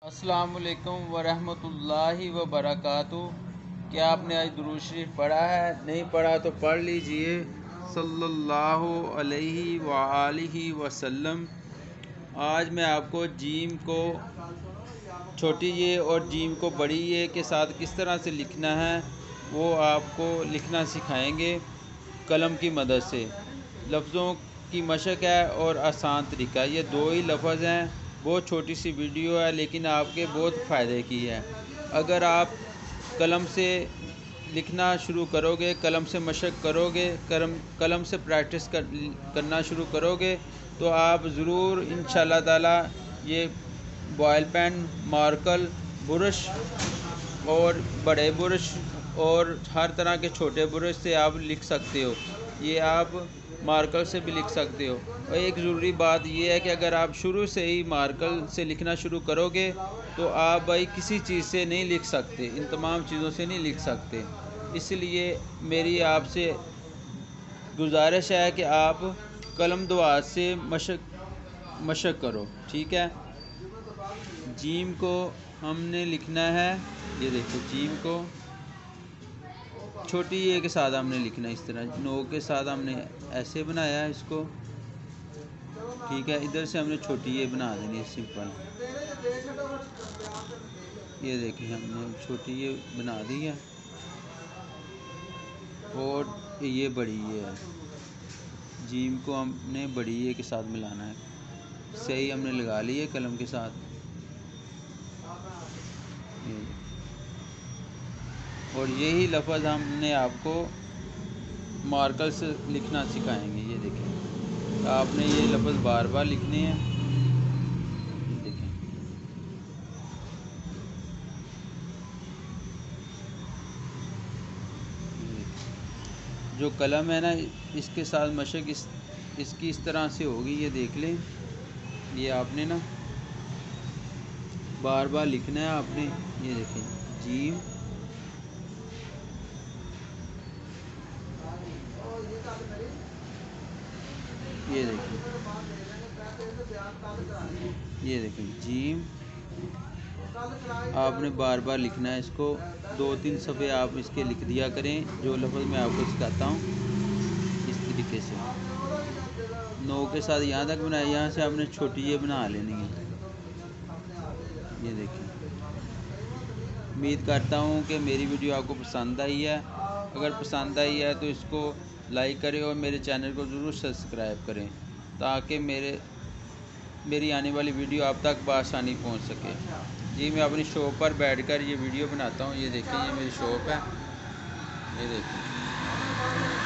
السلام علیکم ورحمۃ اللہ وبرکاتہ۔ کیا آپ نے آج درود شریف پڑھا ہے؟ نہیں پڑھا تو پڑھ لیجئے۔ صلی اللہ علیہ وآلہ وسلم۔ آج میں آپ کو جیم کو چھوٹی یہ اور جیم کو بڑی یہ کے ساتھ کس طرح سے لکھنا ہے وہ آپ کو لکھنا سکھائیں گے قلم کی مدد سے۔ لفظوں کی مشق ہے اور آسان طریقہ، یہ دو ہی لفظ ہیں۔ بہت چھوٹی سی ویڈیو ہے لیکن آپ کے بہت فائدے کی ہے۔ اگر آپ قلم سے لکھنا شروع کرو گے، قلم سے مشق کرو گے، قلم سے پریکٹس کرنا شروع کرو گے تو آپ ضرور انشاءاللہ تعالی یہ بوائل پین، مارکر، برش اور بڑے برش اور ہر طرح کے چھوٹے برش سے آپ لکھ سکتے ہو۔ یہ آپ مارکر سے بھی لکھ سکتے ہو۔ اور ایک ضروری بات یہ ہے کہ اگر آپ شروع سے ہی مارکر سے لکھنا شروع کرو گے تو آپ کسی چیز سے نہیں لکھ سکتے، ان تمام چیزوں سے نہیں لکھ سکتے۔ اس لیے میری آپ سے گزارش ہے کہ آپ قلم دوات سے مشق کرو، ٹھیک ہے۔ جیم کو ہم نے لکھنا ہے، یہ دیکھو جیم کو چھوٹی اے کے ساتھ ہم نے لکھنا ہے، اس طرح نو کے ساتھ ہم نے ایسے بنایا ہے اس کو، ٹھیک ہے۔ ادھر سے ہم نے چھوٹی اے بنا دینی ہے سمپل، یہ دیکھیں ہم نے چھوٹی اے بنا دی ہے اور یہ بڑی اے ہے۔ جیم کو ہم نے بڑی اے کے ساتھ ملانا ہے، صحیح ہم نے لگا لی ہے قلم کے ساتھ، اور یہی لفظ ہم نے آپ کو مارکر سے لکھنا سکھائیں گے۔ یہ دیکھیں آپ نے یہ لفظ بار بار لکھنے ہیں، یہ دیکھیں جو قلم ہے نا اس کے ساتھ مشق اس کی اس طرح سے ہوگی، یہ دیکھ لیں۔ یہ آپ نے نا بار بار لکھنا ہے آپ نے، یہ دیکھیں جیم، یہ دیکھیں جیم آپ نے بار بار لکھنا ہے اس کو، 2-3 صفحے آپ اس کے لکھ دیا کریں جو لفظ میں آپ کو سکھاتا ہوں اس طریقے سے۔ نو کے ساتھ یہاں تک بنایا، یہاں سے آپ نے چھوٹی یہ بنا لینی ہے، یہ دیکھیں۔ امید کرتا ہوں کہ میری ویڈیو آپ کو پسند آئی ہے۔ اگر پسند آئی ہے تو اس کو لائک کریں اور میرے چینل کو ضرور سبسکرائب کریں تاکہ میری آنے والی ویڈیو آپ تک بآسانی پہنچ سکے۔ جی میں اپنی شاپ پر بیٹھ کر یہ ویڈیو بناتا ہوں، یہ دیکھیں یہ میری شاپ ہے، یہ دیکھیں۔